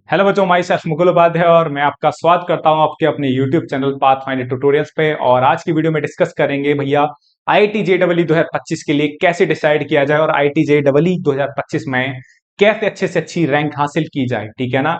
Hello बच्चों, my self Mukul Upadhyay और मैं आपका स्वागत करता हूं आपके अपने यूट्यूब चैनल पाथफाइंडर ट्यूटोरियल्स पे। और आज की वीडियो में डिस्कस करेंगे भैया आईआईटी जेईई 2025 के लिए कैसे डिसाइड किया जाए और आईआईटी जेईई 2025 में कैसे अच्छे से अच्छी रैंक हासिल की जाए। ठीक है ना।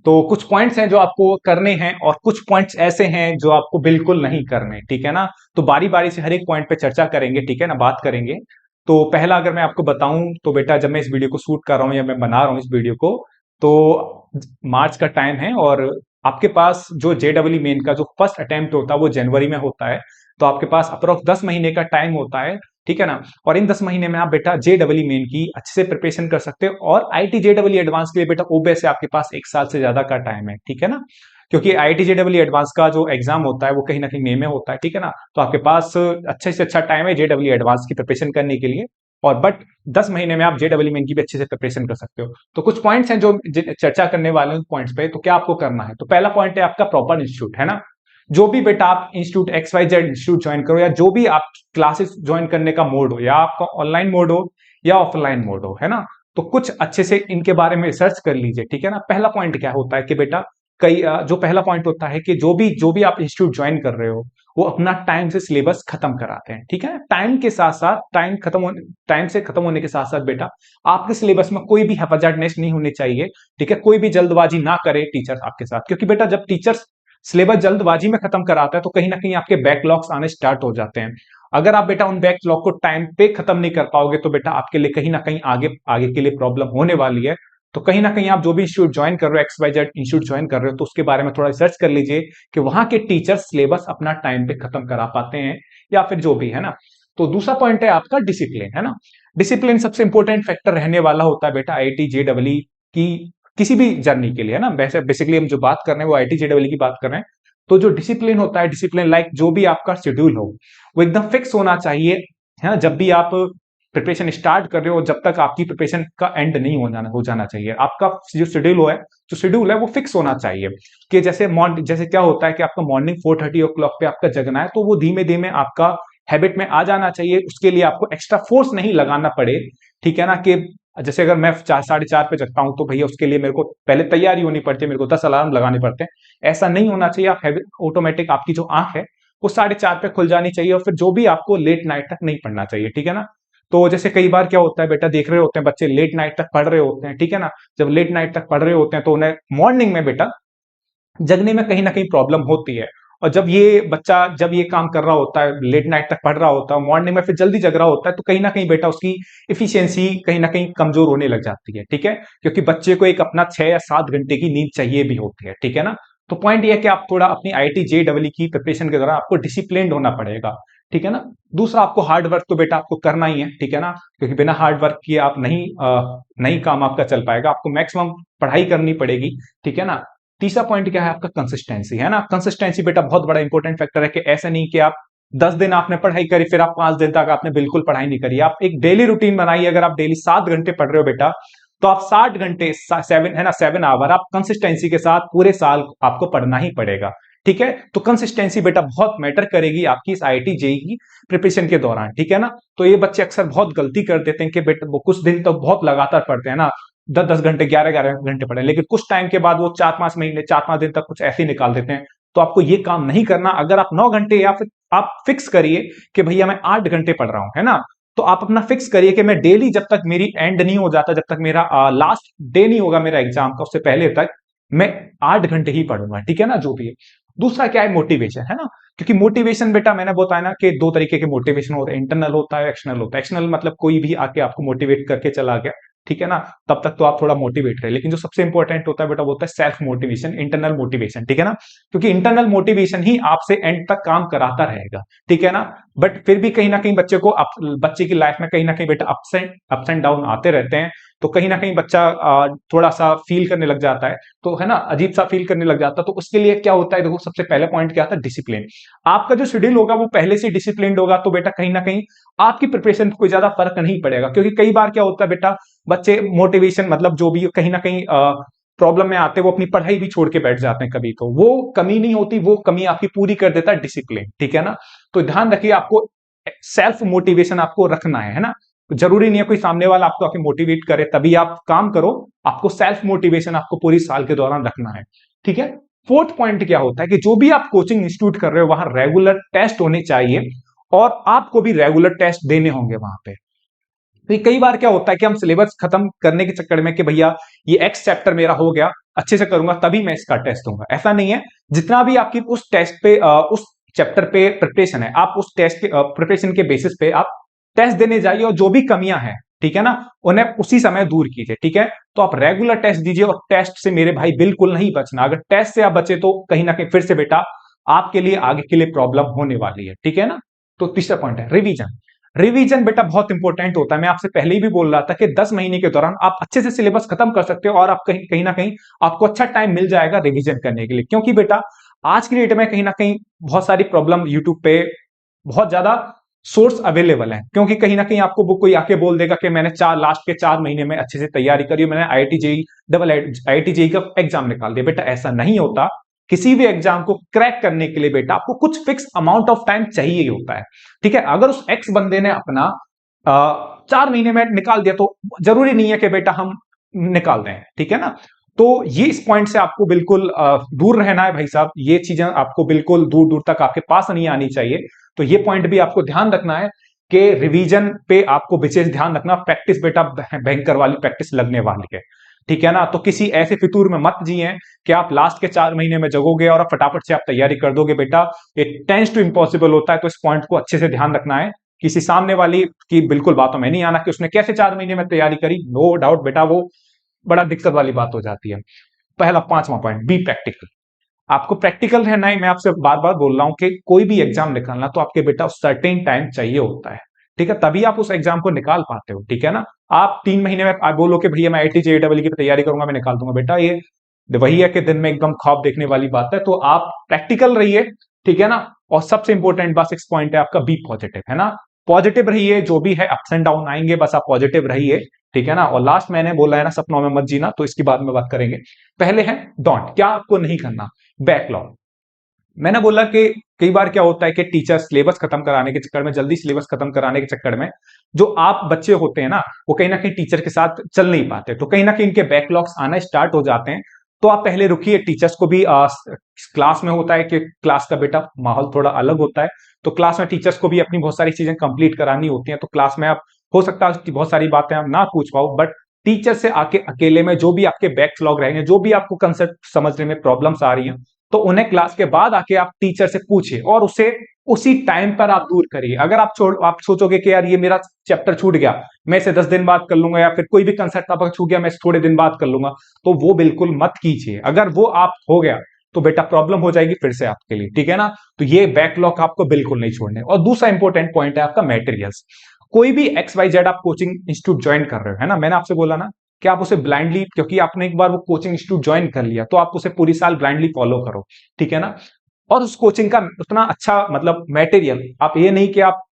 तो कुछ पॉइंट्स हैं जो आपको करने हैं और कुछ पॉइंट्स ऐसे हैं जो आपको बिल्कुल नहीं करने। ठीक है ना। तो बारी बारी से हर एक पॉइंट पे चर्चा करेंगे। ठीक है ना, बात करेंगे। तो पहला अगर मैं आपको बताऊं तो बेटा, जब मैं इस वीडियो को शूट कर रहा हूं या मैं बना रहा हूं इस वीडियो को, तो मार्च का टाइम है और आपके पास जो जेडब्ल्यू मेन का जो फर्स्ट अटेम्प्ट होता है वो जनवरी में होता है। तो आपके पास अप्रोक्स 10 महीने का टाइम होता है। ठीक है ना। और इन 10 महीने में आप बेटा जेडब्ल्यू मेन की अच्छे से प्रिपरेशन कर सकते हो और आईटी जेडब्ल्यू एडवांस के लिए बेटा ओबीएस से आपके पास एक साल से ज्यादा का टाइम है। ठीक है ना। क्योंकि आईटी जेडब्ल्यू एडवांस का जो एग्जाम होता है वो कहीं ना कहीं मई में होता है। ठीक है ना। तो आपके पास अच्छे से अच्छा टाइम है जेडब्ल्यू एडवांस की प्रिपरेशन करने के लिए। और बट 10 महीने में आप जेडब्ल्यू मेन की भी अच्छे से प्रिपरेशन कर सकते हो। तो कुछ पॉइंट्स हैं जो चर्चा करने वाले हैं पॉइंट्स पे। तो क्या आपको करना है, तो पहला पॉइंट है आपका प्रॉपर इंस्टीट्यूट, है ना। जो भी बेटा आप institute X Y Z institute join करो या जो भी आप क्लासेस ज्वाइन करने का मोड हो, या आपका ऑनलाइन मोड हो या ऑफलाइन मोड हो, है ना। तो कुछ अच्छे से इनके बारे में रिसर्च कर लीजिए। ठीक है ना। पहला पॉइंट क्या होता है कि बेटा, जो पहला पॉइंट होता है कि जो भी आप इंस्टीट्यूट ज्वाइन कर रहे हो वो अपना टाइम से सिलेबस खत्म कराते हैं। ठीक है। टाइम के साथ साथ टाइम से खत्म होने के साथ साथ बेटा, आपके सिलेबस में कोई भी हैफाजार्डनेस नहीं होनी चाहिए। ठीक है। कोई भी जल्दबाजी ना करे टीचर्स आपके साथ, क्योंकि बेटा जब टीचर्स सिलेबस जल्दबाजी में खत्म कराता है तो कहीं ना कहीं आपके बैकलॉग्स आने स्टार्ट हो जाते हैं। अगर आप बेटा उन बैकलॉग को टाइम पे खत्म नहीं कर पाओगे तो बेटा आपके लिए कहीं ना कहीं आगे आगे के लिए प्रॉब्लम होने वाली है। तो कहीं ना कहीं आप जो भी इंस्टीट्यूट ज्वाइन कर रहे हो, X Y Z institute join कर रहे हो, तो उसके बारे में थोड़ा रिसर्च कर लीजिए कि वहां के टीचर सिलेबस अपना टाइम पे खत्म करा पाते हैं या फिर जो भी, है ना। तो दूसरा पॉइंट है आपका डिसिप्लिन, है ना। डिसिप्लिन सबसे इंपॉर्टेंट फैक्टर रहने वाला होता है बेटा आईआईटी जेडब्ल्यू की किसी भी जर्नी के लिए, है ना। वैसे बेसिकली हम जो बात कर रहे हैं वो आईआईटी जेडब्ल्यू की बात कर रहे हैं। तो जो डिसिप्लिन होता है, डिसिप्लिन लाइक जो भी आपका शेड्यूल हो वो एकदम फिक्स होना चाहिए, है ना। जब भी आप प्रिपरेशन स्टार्ट कर रहे हो, जब तक आपकी प्रिपरेशन का एंड नहीं हो जाना चाहिए। आपका जो शेड्यूल है वो फिक्स होना चाहिए। कि जैसे क्या होता है कि आपका मॉर्निंग 4:30 ओ क्लॉक पे आपका जगना है, तो वो धीमे धीमे आपका हैबिट में आ जाना चाहिए। उसके लिए आपको एक्स्ट्रा फोर्स नहीं लगाना पड़े। ठीक है ना। कि जैसे अगर मैं 4, 4:30 पे जगता हूं तो भैया उसके लिए मेरे को पहले तैयारी होनी पड़ती है, मेरे को 10 अलार्म लगाने पड़ते हैं। ऐसा नहीं होना चाहिए। आप हैबिट ऑटोमेटिक, आपकी जो आंख है वो 4:30 पे खुल जानी चाहिए और फिर जो भी आपको लेट नाइट तक नहीं पढ़ना चाहिए। ठीक है ना। तो जैसे कई बार क्या होता है बेटा, देख रहे होते हैं बच्चे लेट नाइट तक पढ़ रहे होते हैं। ठीक है ना। जब लेट नाइट तक पढ़ रहे होते हैं तो उन्हें मॉर्निंग में बेटा जगने में कहीं ना कहीं प्रॉब्लम होती है। और जब ये काम कर रहा होता है, लेट नाइट तक पढ़ रहा होता है, मॉर्निंग में फिर जल्दी जग रहा होता है, तो कहीं ना कहीं बेटा उसकी इफिशियंसी कहीं ना कहीं कमजोर होने लग जाती है। ठीक है। क्योंकि बच्चे को एक अपना 6 या 7 घंटे की नींद चाहिए भी होती है। ठीक है ना। तो पॉइंट ये है कि आप थोड़ा अपनी आईटी जेडब्ल्यू की प्रिपरेशन के दौरान आपको डिसिप्लिन होना पड़ेगा। ठीक है ना। दूसरा, आपको हार्ड वर्क तो बेटा आपको करना ही है। ठीक है ना। क्योंकि बिना हार्ड वर्क किए आप नहीं काम आपका चल पाएगा। आपको मैक्सिमम पढ़ाई करनी पड़ेगी। ठीक है ना। तीसरा पॉइंट क्या है आपका, कंसिस्टेंसी, है ना। कंसिस्टेंसी बेटा बहुत बड़ा इंपॉर्टेंट फैक्टर है। कि ऐसा नहीं कि आप 10 दिन आपने पढ़ाई करी फिर आप 5 दिन तक आपने बिल्कुल पढ़ाई नहीं करी। आप एक डेली रूटीन बनाइए। अगर आप डेली 7 घंटे पढ़ रहे हो बेटा, तो आप 60 घंटे, 7 आवर आप कंसिस्टेंसी के साथ पूरे साल आपको पढ़ना ही पड़ेगा। ठीक है। तो कंसिस्टेंसी बेटा बहुत मैटर करेगी आपकी इस आईआईटी जेई की प्रिपरेशन के दौरान। ठीक है ना। तो ये बच्चे अक्सर बहुत गलती कर देते हैं कि बेटा वो कुछ दिन तो बहुत लगातार पढ़ते हैं ना, 10-10 घंटे, 11-11 घंटे पढ़े, लेकिन कुछ टाइम के बाद वो 4-5 महीने, 4-5 दिन तक कुछ ऐसे ही निकाल देते हैं। तो आपको ये काम नहीं करना। अगर आप 9 घंटे, या फिर आप फिक्स करिए कि भैया मैं 8 घंटे पढ़ रहा हूं, है ना। तो आप अपना फिक्स करिए कि मैं डेली, जब तक मेरी एंड नहीं हो जाता, जब तक मेरा लास्ट डे नहीं होगा मेरा एग्जाम का, उससे पहले तक मैं 8 घंटे ही पढ़ूंगा। ठीक है ना। जो भी है। दूसरा क्या है, मोटिवेशन, है ना। क्योंकि मोटिवेशन बेटा, मैंने बताया ना कि दो तरीके के मोटिवेशन होते हैं, इंटरनल होता है, एक्सटर्नल होता है। एक्सटर्नल मतलब कोई भी आके आपको मोटिवेट करके चला गया। ठीक है ना। तब तक तो आप थोड़ा मोटिवेट रहे, लेकिन जो सबसे इंपॉर्टेंट होता है बेटा वो होता है सेल्फ मोटिवेशन, इंटरनल मोटिवेशन। ठीक है ना। क्योंकि इंटरनल मोटिवेशन ही आपसे एंड तक काम कराता रहेगा। ठीक है ना। बट फिर भी कहीं ना कहीं बच्चे की लाइफ में कहीं ना कहीं बेटा अप्स एंड डाउन आते रहते हैं। तो कहीं ना कहीं बच्चा थोड़ा सा फील करने लग जाता है, तो है ना, अजीब सा फील करने लग जाता है। तो उसके लिए क्या होता है, देखो सबसे पहले पॉइंट क्या था, डिसिप्लिन। आपका जो शेड्यूल होगा वो पहले से डिसिप्लिन होगा, तो बेटा कहीं ना कहीं आपकी प्रिपरेशन कोई ज्यादा फर्क नहीं पड़ेगा। क्योंकि कई बार क्या होता है बेटा, बच्चे मोटिवेशन मतलब जो भी कहीं ना कहीं प्रॉब्लम में आते हैं, वो अपनी पढ़ाई भी छोड़ के बैठ जाते हैं कभी। तो वो कमी नहीं होती, वो कमी आपकी पूरी कर देता है डिसिप्लिन। ठीक है ना। तो ध्यान रखिए, आपको सेल्फ मोटिवेशन आपको रखना है ना। जरूरी नहीं है कोई सामने वाला आपको आके मोटिवेट करे तभी आप काम करो, आपको सेल्फ मोटिवेशन आपको पूरी साल के दौरान रखना है। ठीक है। फोर्थ पॉइंट क्या होता है कि जो भी आप कोचिंग इंस्टीट्यूट कर रहे हो वहां रेगुलर टेस्ट होने चाहिए और आपको भी रेगुलर टेस्ट देने होंगे वहां पे। तो कई बार क्या होता है कि हम सिलेबस खत्म करने के चक्कर में कि भैया ये एक्स चैप्टर मेरा हो गया, अच्छे से करूंगा तभी मैं इसका टेस्ट दूंगा, ऐसा नहीं है। जितना भी आपकी उस टेस्ट पे उस चैप्टर पे प्रिपरेशन है, आप उस टेस्ट के प्रिपरेशन के बेसिस पे आप टेस्ट देने जाइए और जो भी कमियां हैं, ठीक है ना, उन्हें उसी समय दूर कीजिए। ठीक है। तो आप रेगुलर टेस्ट दीजिए और टेस्ट से मेरे भाई बिल्कुल नहीं बचना। अगर टेस्ट से आप बचे तो कहीं ना कहीं फिर से बेटा आपके लिए आगे के लिए प्रॉब्लम होने वाली है। ठीक है ना। तो तीसरा पॉइंट है रिवीजन। रिवीजन बेटा बहुत इंपॉर्टेंट होता है। मैं आपसे पहले ही भी बोल रहा था कि 10 महीने के दौरान आप अच्छे से सिलेबस खत्म कर सकते हो और आप कहीं कहीं ना कहीं आपको अच्छा टाइम मिल जाएगा रिवीजन करने के लिए, क्योंकि बेटा आज की डेट में कहीं ना कहीं बहुत सारी प्रॉब्लम यूट्यूब पे बहुत ज्यादा सोर्स अवेलेबल है, क्योंकि कहीं ना कहीं आपको वो कोई आके बोल देगा कि मैंने लास्ट के 4 महीने में अच्छे से तैयारी करी, मैंने आईआईटी जेई आईआईटी जेई का एग्जाम निकाल दिया। बेटा ऐसा नहीं होता। किसी भी एग्जाम को क्रैक करने के लिए बेटा आपको कुछ फिक्स अमाउंट ऑफ टाइम चाहिए ही होता है। ठीक है। अगर उस एक्स बंदे ने अपना 4 महीने में निकाल दिया तो जरूरी नहीं है कि बेटा हम निकाल दें। ठीक है ना। तो ये इस पॉइंट से आपको बिल्कुल दूर रहना है भाई साहब। ये चीजें आपको बिल्कुल दूर दूर तक आपके पास नहीं आनी चाहिए। तो ये पॉइंट भी आपको ध्यान रखना है कि रिवीजन पे आपको विशेष ध्यान रखना। प्रैक्टिस बेटा भयंकर वाली प्रैक्टिस लगने वाली है। ठीक है ना। तो किसी ऐसे फितूर में मत जिए कि आप लास्ट के 4 महीने में जगोगे और फटाफट से आप तैयारी कर दोगे। बेटा ये टेंस टू इम्पॉसिबल होता है। तो इस पॉइंट को अच्छे से ध्यान रखना है। किसी सामने वाली की बिल्कुल बातों में नहीं आना कि उसने कैसे 4 महीने में तैयारी करी। नो डाउट बेटा वो बड़ा दिक्कत वाली बात हो जाती है। पहला 5वां पॉइंट, बी प्रैक्टिकल। आपको प्रैक्टिकल रहना है। मैं आपसे बार बार बोल रहा हूं कि कोई भी एग्जाम निकालना तो आपके बेटा सर्टेन टाइम चाहिए होता है। ठीक है। तभी आप उस एग्जाम को निकाल पाते हो। ठीक है ना। आप 3 महीने में आप बोलो कि भैया मैं आईआईटी जेईई की तैयारी करूंगा, मैं निकाल दूंगा, बेटा ये वही है कि दिन में एकदम ख्वाब देखने वाली बात है। तो आप प्रैक्टिकल रहिए। ठीक है ना। और सबसे इंपॉर्टेंट बस 6 पॉइंट है आपका, बी पॉजिटिव, है ना। पॉजिटिव रहिए, जो भी है अप्स एंड डाउन आएंगे, बस आप पॉजिटिव रहिए। ठीक है ना। और लास्ट मैंने बोला है ना, सपनों में मत जीना, तो इसकी बाद में बात करेंगे। पहले है डोंट, क्या आपको नहीं करना, बैकलॉग। मैंने बोला कि कई बार क्या होता है कि टीचर सिलेबस खत्म कराने के चक्कर में, जल्दी सिलेबस खत्म कराने के चक्कर में जो आप बच्चे होते हैं ना, वो कहीं ना कहीं टीचर के साथ चल नहीं पाते, तो कहीं ना कहीं इनके बैकलॉग्स आना स्टार्ट हो जाते हैं। तो आप पहले रुकिए। टीचर्स को भी क्लास में होता है कि क्लास का बेटा माहौल थोड़ा अलग होता है, तो क्लास में टीचर्स को भी अपनी बहुत सारी चीजें कंप्लीट करानी होती हैं। तो क्लास में आप हो सकता है कि बहुत सारी बातें आप ना पूछ पाओ, बट टीचर से आके अकेले में जो भी आपके बैकलॉग रहेंगे, जो भी आपको कंसेप्ट समझने में प्रॉब्लम्स आ रही हैं, तो उन्हें क्लास के बाद आके आप टीचर से पूछिए और उसे उसी टाइम पर आप दूर करिए। अगर आप सोचोगे कि यार ये मेरा चैप्टर छूट गया, मैं इसे 10 दिन बाद कर लूंगा, या फिर कोई भी कंसेप्ट आपका छूट गया मैं इसे थोड़े दिन बाद कर लूंगा, तो वो बिल्कुल मत कीजिए। अगर वो आप हो गया तो बेटा प्रॉब्लम हो जाएगी फिर से आपके लिए। ठीक है ना। तो ये बैकलॉग आपको बिल्कुल नहीं छोड़ने। और दूसरा इंपॉर्टेंट पॉइंट है आपका मटेरियल्स। कोई भी एक्स वाई जेड आप कोचिंग इंस्टीट्यूट ज्वाइन कर रहे हो, है ना, मैंने आपसे बोला ना कि आप उसे ब्लाइंडली, क्योंकि आपने एक बार वो कोचिंग इंस्टीट्यूट ज्वाइन कर लिया, तो आप उसे पूरी साल ब्लाइंडली फॉलो करो। ठीक है ना। और उस कोचिंग का उतना अच्छा मतलब मटेरियल, आप ये नहीं कि आप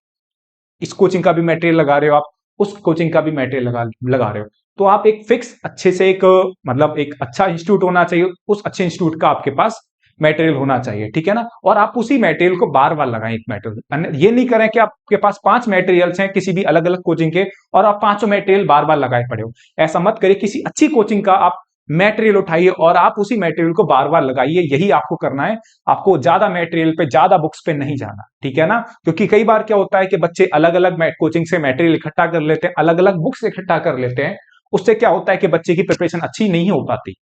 इस कोचिंग का भी मटेरियल लगा रहे हो, आप उस कोचिंग का भी मटेरियल लगा रहे हो। तो आप एक फिक्स अच्छे से एक मतलब एक अच्छा इंस्टीट्यूट होना चाहिए, उस अच्छे इंस्टीट्यूट का आपके पास मटेरियल होना चाहिए। ठीक है ना। और आप उसी मटेरियल को बार बार लगाएं। एक मटेरियल, ये नहीं करें कि आपके पास 5 मटेरियल्स हैं किसी भी अलग अलग कोचिंग के और आप पांचों मटेरियल बार बार लगाए पड़े हो। ऐसा मत करिए। किसी अच्छी कोचिंग का आप मटेरियल उठाइए और आप उसी मटेरियल को बार बार लगाइए। यही आपको करना है। आपको ज्यादा मटेरियल पे, ज्यादा बुक्स पे नहीं जाना। ठीक है ना। क्योंकि कई बार क्या होता है कि बच्चे अलग अलग कोचिंग से मटेरियल इकट्ठा कर लेते हैं, अलग अलग बुक्स इकट्ठा कर लेते हैं। उससे क्या होता है कि बच्चे की प्रिपरेशन अच्छी नहीं हो पाती।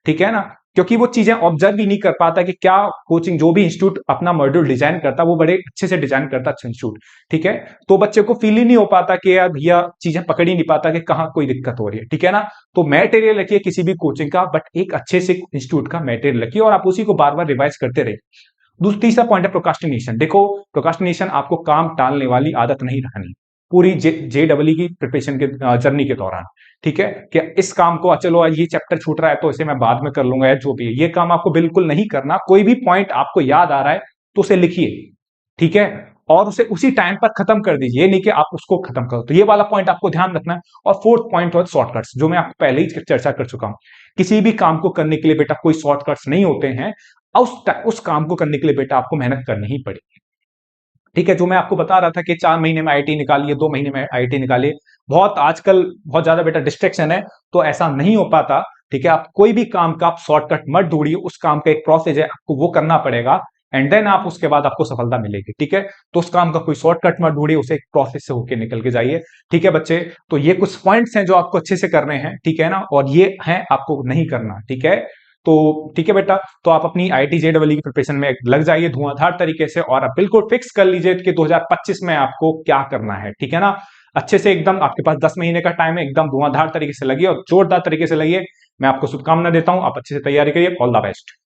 ठीक है ना। क्योंकि वो चीजें ऑब्जर्व ही नहीं कर पाता कि क्या कोचिंग, जो भी इंस्टीट्यूट अपना मॉड्यूल डिजाइन करता वो बड़े अच्छे से डिजाइन करता, अच्छा इंस्टीट्यूट। ठीक है। तो बच्चे को फील ही नहीं हो पाता कि यार भैया चीजें पकड़ ही नहीं पाता कि कहाँ कोई दिक्कत हो रही है। ठीक है ना। तो मटेरियल रखिए किसी भी कोचिंग का, बट एक अच्छे से इंस्टीट्यूट का मटेरियल रखिए और आप उसी को बार बार रिवाइज करते रहिए। तीसरा पॉइंट है प्रोकास्टिनेशन। देखो, प्रोकास्टिनेशन आपको काम टालने वाली आदत नहीं रखनी पूरी जेडब्ल्यू की प्रिपरेशन के जर्नी के दौरान। ठीक है। कि इस काम को चलो आज ये चैप्टर छूट रहा है तो इसे मैं बाद में कर लूंगा, या जो भी है, ये काम आपको बिल्कुल नहीं करना। कोई भी पॉइंट आपको याद आ रहा है तो उसे लिखिए। ठीक है। और उसे उसी टाइम पर खत्म कर दीजिए, ये नहीं कि आप उसको खत्म करो। तो ये वाला पॉइंट आपको ध्यान रखना है। और फोर्थ पॉइंट है शॉर्टकट्स, जो मैं आपको पहले ही चर्चा कर चुका हूं। किसी भी काम को करने के लिए बेटा कोई शॉर्टकट्स नहीं होते हैं। उस काम को करने के लिए बेटा आपको मेहनत करनी ही पड़ेगी। ठीक है। जो मैं आपको बता रहा था कि 4 महीने में आईआईटी निकालिए, 2 महीने में आईआईटी निकालिए, बहुत आजकल बहुत ज्यादा बेटा डिस्ट्रैक्शन है, तो ऐसा नहीं हो पाता। ठीक है, आप कोई भी काम का आप शॉर्टकट मत ढूंढिए, उस काम का एक प्रोसेस है, आपको वो करना पड़ेगा, एंड देन आप उसके बाद आपको सफलता मिलेगी। ठीक है, तो उस काम का कोई शॉर्टकट मत ढूंढिए, उसे एक प्रोसेस से होके निकल के जाइए। ठीक है बच्चे, तो ये कुछ पॉइंट्स हैं जो आपको अच्छे से करने हैं, ठीक है ना, और ये हैं आपको नहीं करना। ठीक है, तो ठीक है बेटा, तो आप अपनी आईआईटी जेईई की प्रिपरेशन में लग जाइए धुआंधार तरीके से, और आप बिल्कुल फिक्स कर लीजिए कि 2025 में आपको क्या करना है। ठीक है ना, अच्छे से एकदम आपके पास 10 महीने का टाइम है, एकदम धुआंधार तरीके से लगिए और जोरदार तरीके से लगिए। मैं आपको शुभकामना देता हूं, आप अच्छे से तैयारी करिए। All the best.